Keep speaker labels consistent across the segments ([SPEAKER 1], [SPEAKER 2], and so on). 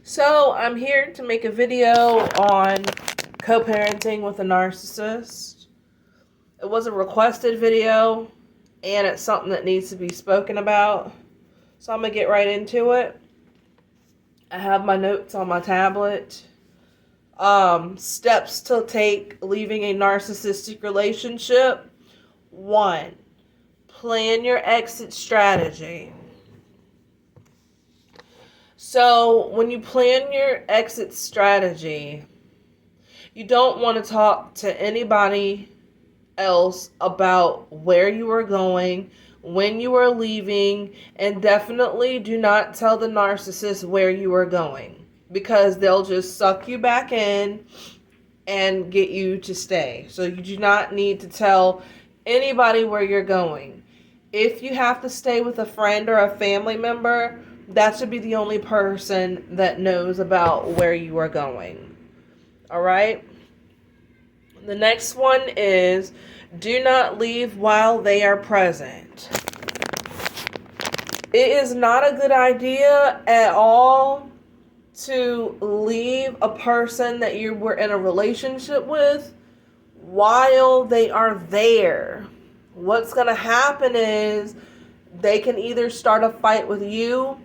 [SPEAKER 1] So I'm here to make a video on co-parenting with a narcissist. It was a requested video and it's something that needs to be spoken about. So I'm going to get right into it. I have my notes on my tablet. Steps to take leaving a narcissistic relationship. 1. Plan your exit strategy. So when you plan your exit strategy, you don't want to talk to anybody else about where you are going, when you are leaving, and definitely do not tell the narcissist where you are going because they'll just suck you back in and get you to stay. So you do not need to tell anybody where you're going. If you have to stay with a friend or a family member, that should be the only person that knows about where you are going. All right? The next one is do not leave while they are present. It is not a good idea at all to leave a person that you were in a relationship with while they are there. What's going to happen is they can either start a fight with you.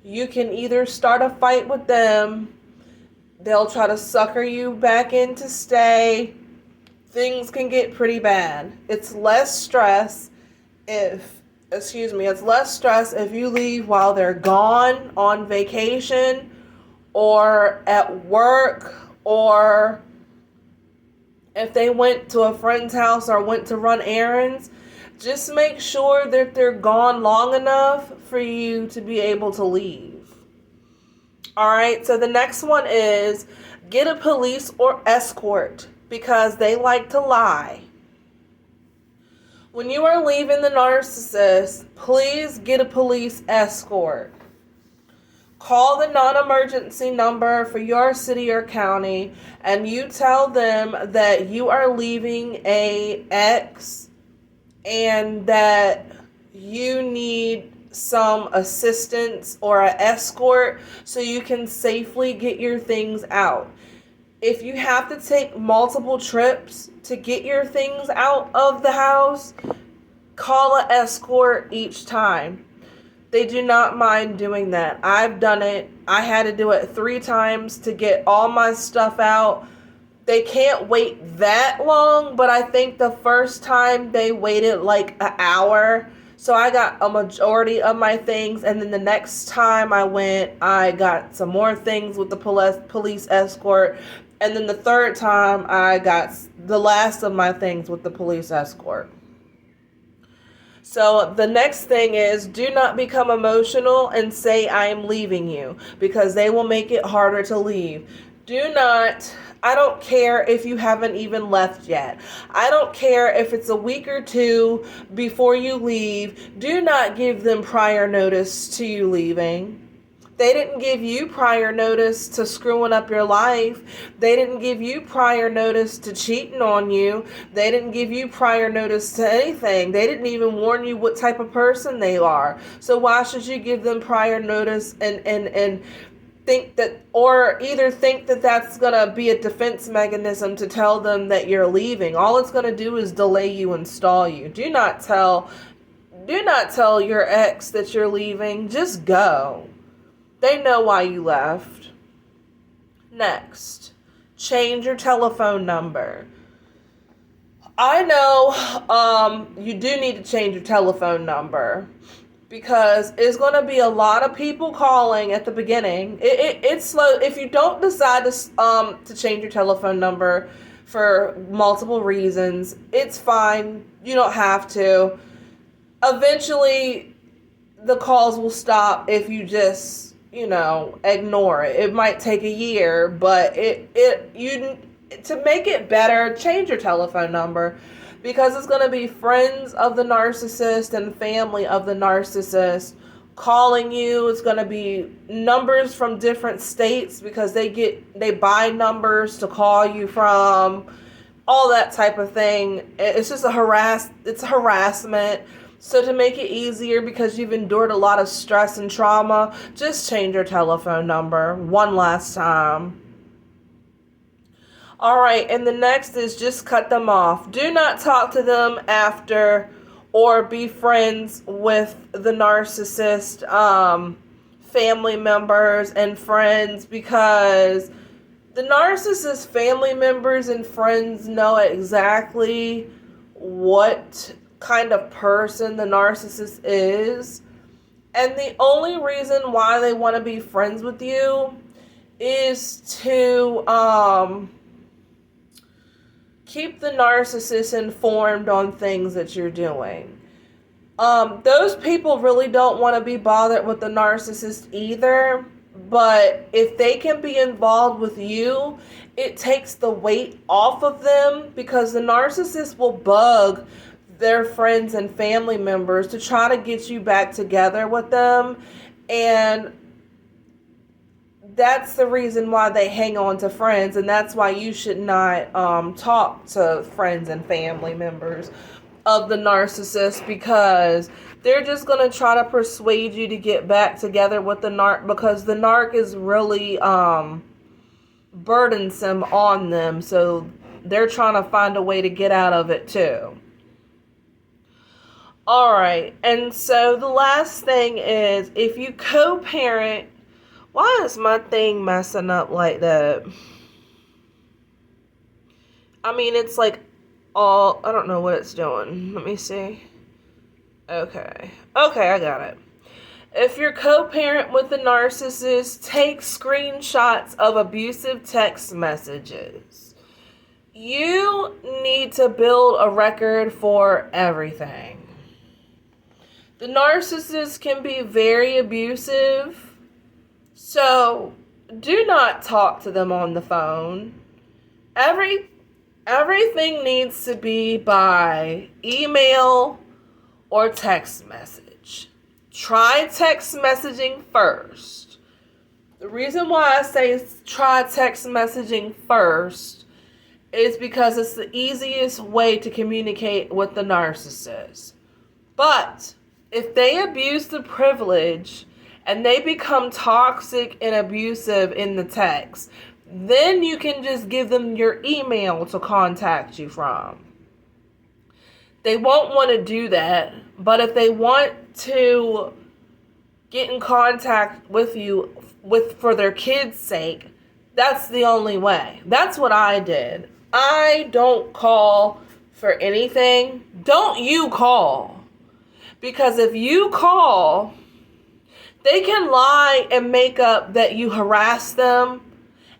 [SPEAKER 1] You can either start a fight with them. They'll try to sucker you back in to stay. Things can get pretty bad. It's less stress if you leave while they're gone on vacation or at work, or if they went to a friend's house or went to run errands. Just make sure that they're gone long enough for you to be able to leave. All right, so the next one is get a police or escort because they like to lie. When you are leaving the narcissist, please get a police escort. Call the non-emergency number for your city or county and you tell them that you are leaving a ex and that you need some assistance or an escort so you can safely get your things out. If you have to take multiple trips to get your things out of the house, call an escort each time. They do not mind doing that. I've done it. I had to do it 3 times to get all my stuff out. They can't wait that long, but I think the first time they waited like an hour. So I got a majority of my things, and then the next time I went, I got some more things with the police escort, and then the third time I got the last of my things with the police escort. So the next thing is do not become emotional and say I am leaving you because they will make it harder to leave. I don't care if you haven't even left yet. I don't care if it's a week or 2 before you leave. Do not give them prior notice to you leaving. They didn't give you prior notice to screwing up your life. They didn't give you prior notice to cheating on you. They didn't give you prior notice to anything. They didn't even warn you what type of person they are. So why should you give them prior notice and think that, or either think that that's going to be a defense mechanism to tell them that you're leaving? All it's going to do is delay you and stall you. Do not tell your ex that you're leaving. Just go. They know why you left. Next, change your telephone number. I know you do need to change your telephone number because it's going to be a lot of people calling at the beginning. It's slow. If you don't decide to change your telephone number for multiple reasons, it's fine. You don't have to. Eventually, the calls will stop if you just ignore it. It might take a year, but to make it better, change your telephone number because it's going to be friends of the narcissist and family of the narcissist calling you. It's going to be numbers from different states because they buy numbers to call you from, all that type of thing. It's just harassment. So to make it easier, because you've endured a lot of stress and trauma, just change your telephone number one last time. All right, and the next is just cut them off. Do not talk to them after or be friends with the narcissist family members and friends, because the narcissist family members and friends know exactly what kind of person the narcissist is. And the only reason why they want to be friends with you is to keep the narcissist informed on things that you're doing. Those people really don't want to be bothered with the narcissist either, but if they can be involved with you, it takes the weight off of them, because the narcissist will bug their friends and family members to try to get you back together with them, and that's the reason why they hang on to friends, and that's why you should not talk to friends and family members of the narcissist, because they're just going to try to persuade you to get back together with the narc, because the narc is really burdensome on them, so they're trying to find a way to get out of it too. Alright, and so the last thing is, if you co-parent, why is my thing messing up like that? I mean, it's like all, I don't know what it's doing. Let me see. Okay, I got it. If you're co-parent with a narcissist, take screenshots of abusive text messages. You need to build a record for everything. The narcissist can be very abusive, so do not talk to them on the phone. Everything needs to be by email or text message. Try text messaging first. The reason why I say try text messaging first is because it's the easiest way to communicate with the narcissist. But if they abuse the privilege and they become toxic and abusive in the text, then you can just give them your email to contact you from. They won't want to do that, but if they want to get in contact with you for their kids' sake, that's the only way. That's what I did. I don't call for anything. Don't you call. Because if you call, they can lie and make up that you harass them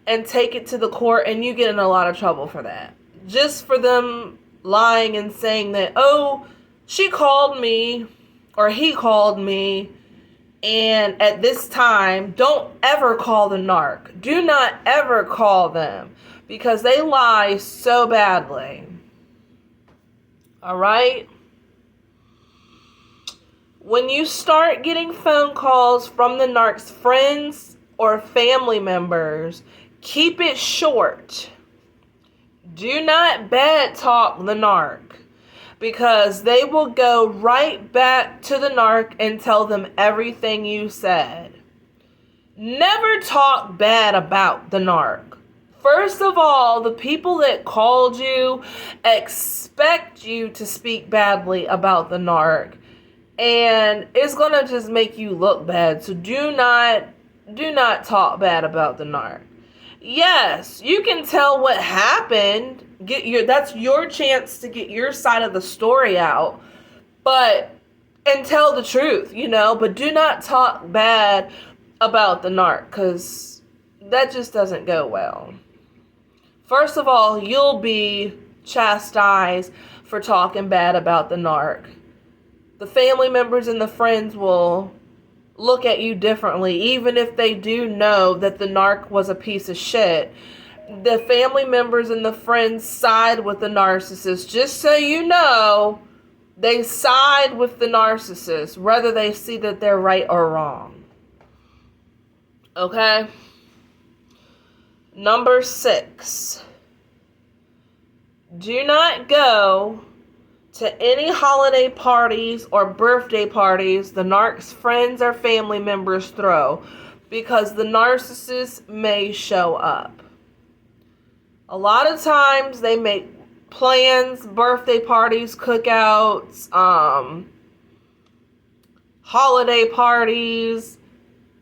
[SPEAKER 1] and take it to the court, and you get in a lot of trouble for that. Just for them lying and saying that, oh, she called me or he called me, and at this time, don't ever call the narc. Do not ever call them, because they lie so badly. All right? When you start getting phone calls from the narc's friends or family members, keep it short. Do not bad talk the narc, because they will go right back to the narc and tell them everything you said. Never talk bad about the narc. First of all, the people that called you expect you to speak badly about the narc, and it's going to just make you look bad. So do not talk bad about the narc. Yes, you can tell what happened. That's your chance to get your side of the story out. And tell the truth, but do not talk bad about the narc, cuz that just doesn't go well. First of all, you'll be chastised for talking bad about the narc. The family members and the friends will look at you differently, even if they do know that the narc was a piece of shit. The family members and the friends side with the narcissist. Just so you know, they side with the narcissist, whether they see that they're right or wrong. Okay? Number 6. Do not go to any holiday parties or birthday parties the narc's friends or family members throw, because the narcissist may show up. A lot of times they make plans, birthday parties, cookouts, holiday parties.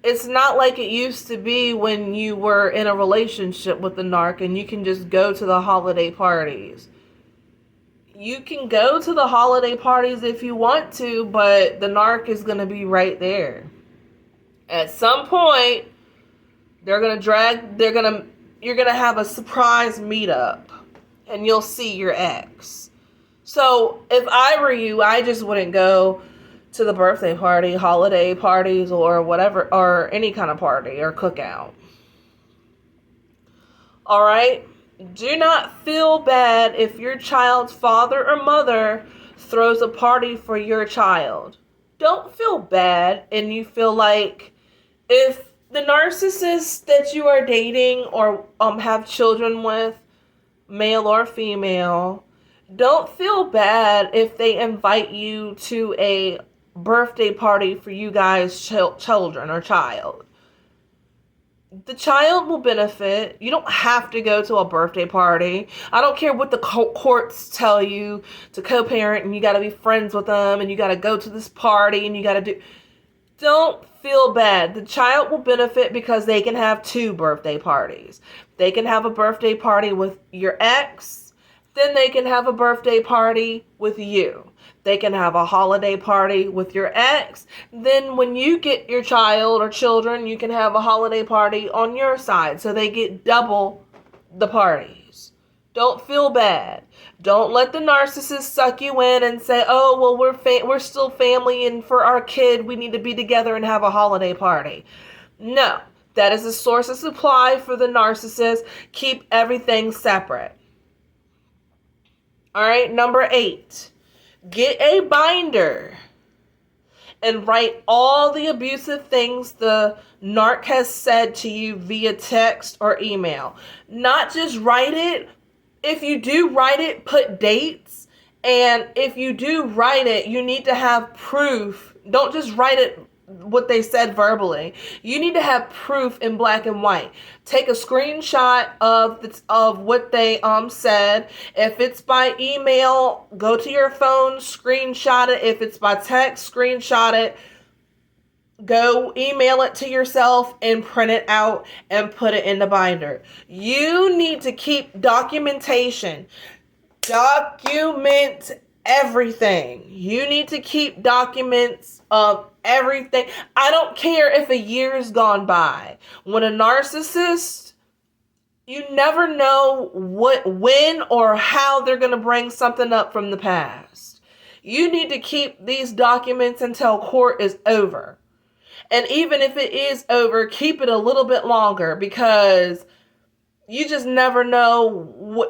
[SPEAKER 1] It's not like it used to be when you were in a relationship with the narc and you can just go to the holiday parties. You can go to the holiday parties if you want to, but the narc is going to be right there. At some point, you're going to have a surprise meetup and you'll see your ex. So if I were you, I just wouldn't go to the birthday party, holiday parties, or whatever, or any kind of party or cookout. All right? Do not feel bad if your child's father or mother throws a party for your child. Don't feel bad, and you feel like if the narcissist that you are dating or have children with, male or female, don't feel bad if they invite you to a birthday party for you guys' children or child. The child will benefit. You don't have to go to a birthday party. I don't care what the courts tell you to co-parent and you got to be friends with them and you got to go to this party and you got to do. Don't feel bad. The child will benefit because they can have 2 birthday parties. They can have a birthday party with your ex, then they can have a birthday party with you. They can have a holiday party with your ex. Then when you get your child or children, you can have a holiday party on your side. So they get double the parties. Don't feel bad. Don't let the narcissist suck you in and say, oh, well, we're still family and for our kid, we need to be together and have a holiday party. No, that is a source of supply for the narcissist. Keep everything separate. All right, number 8. Get a binder and write all the abusive things the narc has said to you via text or email. Not just write it. If you do write it, put dates. And if you do write it, you need to have proof. Don't just write it what they said verbally. You need to have proof in black and white. Take a screenshot of what they said. If it's by email, go to your phone, screenshot it. If it's by text, screenshot it. Go email it to yourself and print it out and put it in the binder. You need to keep documentation. Document everything. You need to keep documents of everything. I don't care if a year's gone by. When a narcissist, you never know when or how they're going to bring something up from the past. You need to keep these documents until court is over. And even if it is over, keep it a little bit longer, because you just never know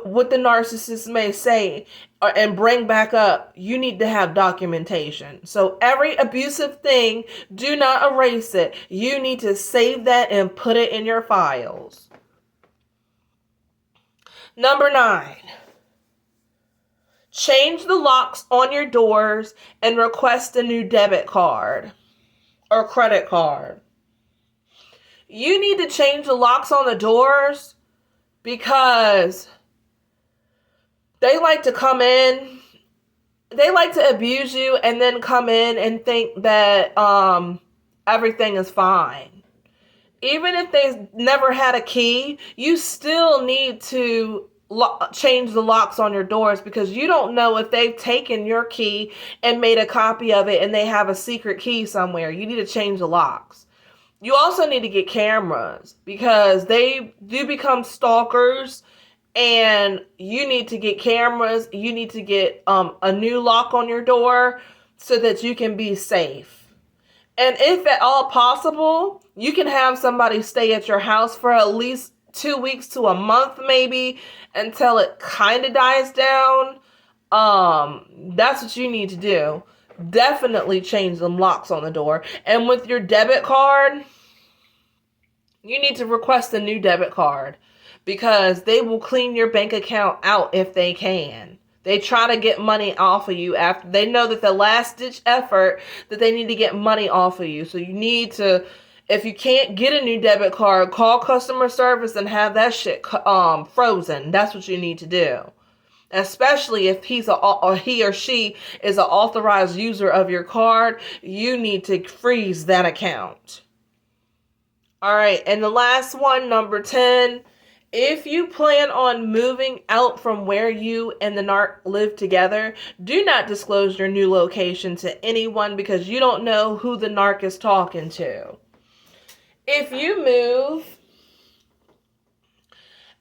[SPEAKER 1] what the narcissist may say and bring back up. You need to have documentation. So every abusive thing, do not erase it. You need to save that and put it in your files. Number 9. Change the locks on your doors and request a new debit card or credit card. You need to change the locks on the doors because they like to come in, they like to abuse you and then come in and think that everything is fine. Even if they never had a key, you still need to change the locks on your doors, because you don't know if they've taken your key and made a copy of it and they have a secret key somewhere. You need to change the locks. You also need to get cameras, because they do become stalkers, and you need to get cameras. You need to get a new lock on your door so that you can be safe. And if at all possible, you can have somebody stay at your house for at least 2 weeks to a month, maybe, until it kind of dies down. That's what you need to do. Definitely change them locks on the door. And with your debit card, you need to request a new debit card, because they will clean your bank account out if they can. They try to get money off of you after they know that the last ditch effort that they need to get money off of you. So you need to, if you can't get a new debit card, call customer service and have that shit frozen. That's what you need to do. Especially if he or she is an authorized user of your card, you need to freeze that account. All right, and the last one, number 10. If you plan on moving out from where you and the narc live together, do not disclose your new location to anyone because you don't know who the narc is talking to. If you move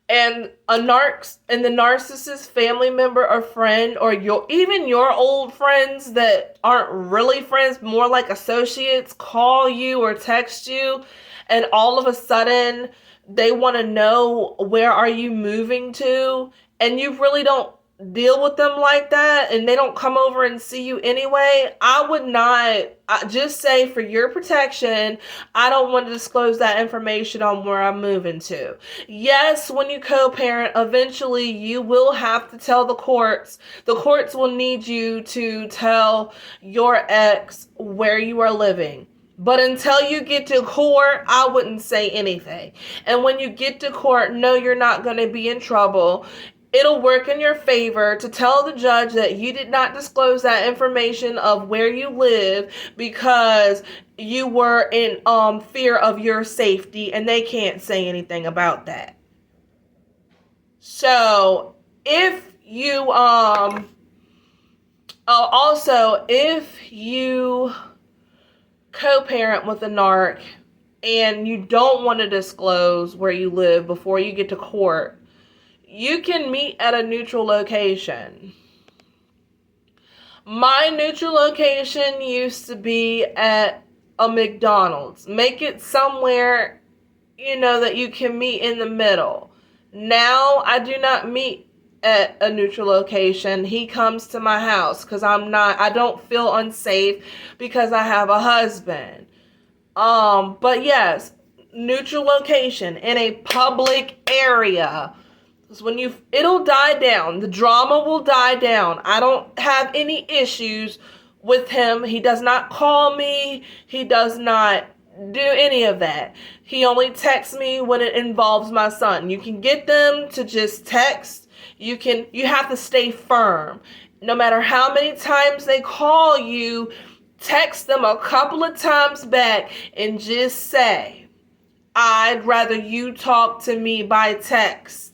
[SPEAKER 1] and the narcissist family member or friend or even your old friends that aren't really friends, more like associates, call you or text you, and all of a sudden they want to know where are you moving to, and you really don't deal with them like that, and they don't come over and see you anyway, I would not, just say for your protection, I don't want to disclose that information on where I'm moving to. Yes, when you co-parent, eventually you will have to tell the courts. The courts will need you to tell your ex where you are living. But until you get to court, I wouldn't say anything. And when you get to court, no, you're not going to be in trouble. It'll work in your favor to tell the judge that you did not disclose that information of where you live because you were in fear of your safety, and they can't say anything about that. So if you if you co-parent with a narc and you don't want to disclose where you live before you get to court, you can meet at a neutral location. My neutral location used to be at a McDonald's. Make it somewhere, that you can meet in the middle. Now I do not meet at a neutral location. He comes to my house because I don't feel unsafe because I have a husband. But yes, neutral location in a public area. Because it'll die down. The drama will die down. I don't have any issues with him. He does not call me. He does not do any of that. He only texts me when it involves my son. You can get them to just text. You have to stay firm. No matter how many times they call you, text them a couple of times back and just say, I'd rather you talk to me by text.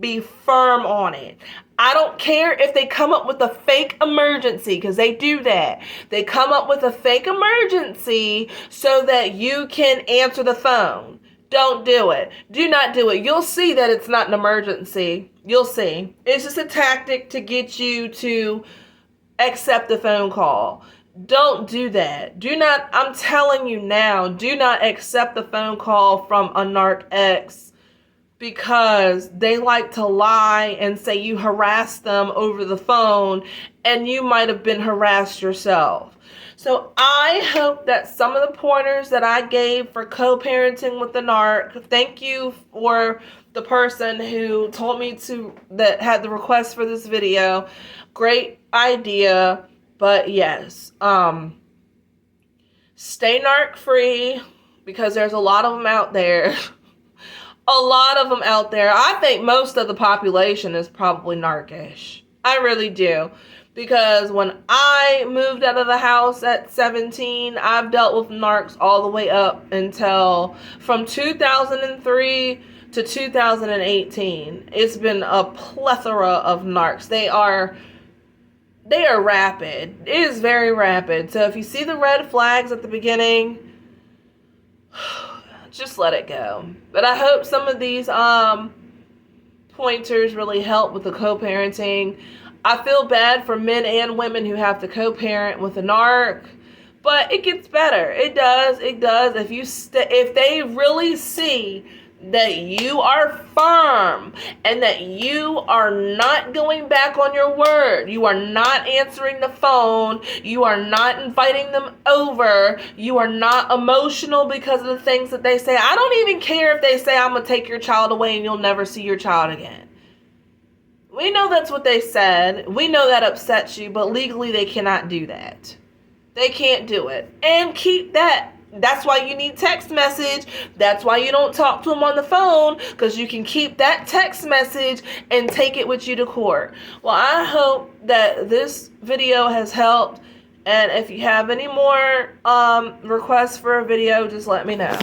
[SPEAKER 1] Be firm on it. I don't care if they come up with a fake emergency, because they do that. They come up with a fake emergency so that you can answer the phone. Don't do it. Do not do it. You'll see that it's not an emergency. You'll see. It's just a tactic to get you to accept the phone call. Don't do that. I'm telling you now, do not accept the phone call from a narc ex, because they like to lie and say you harassed them over the phone, and you might have been harassed yourself. So I hope that some of the pointers that I gave for co-parenting with the narc, thank you for the person who told me that had the request for this video. Great idea. But yes, stay narc free, because there's a lot of them out there. A lot of them out there. I think most of the population is probably narcish. I really do. Because when I moved out of the house at 17, I've dealt with narcs all the way up until from 2003 to 2018. It's been a plethora of narcs. They are rapid. It is very rapid. So if you see the red flags at the beginning, just let it go. But I hope some of these pointers really help with the co-parenting. I feel bad for men and women who have to co-parent with a narc, but it gets better. It does. If they really see that you are firm and that you are not going back on your word, you are not answering the phone, you are not inviting them over, you are not emotional because of the things that they say. I don't even care if they say, I'm going to take your child away and you'll never see your child again. We know that's what they said. We know that upsets you, but legally they cannot do that. They can't do it. And keep that. That's why you need text message. That's why you don't talk to them on the phone, because you can keep that text message and take it with you to court. Well, I hope that this video has helped. And if you have any more requests for a video, just let me know.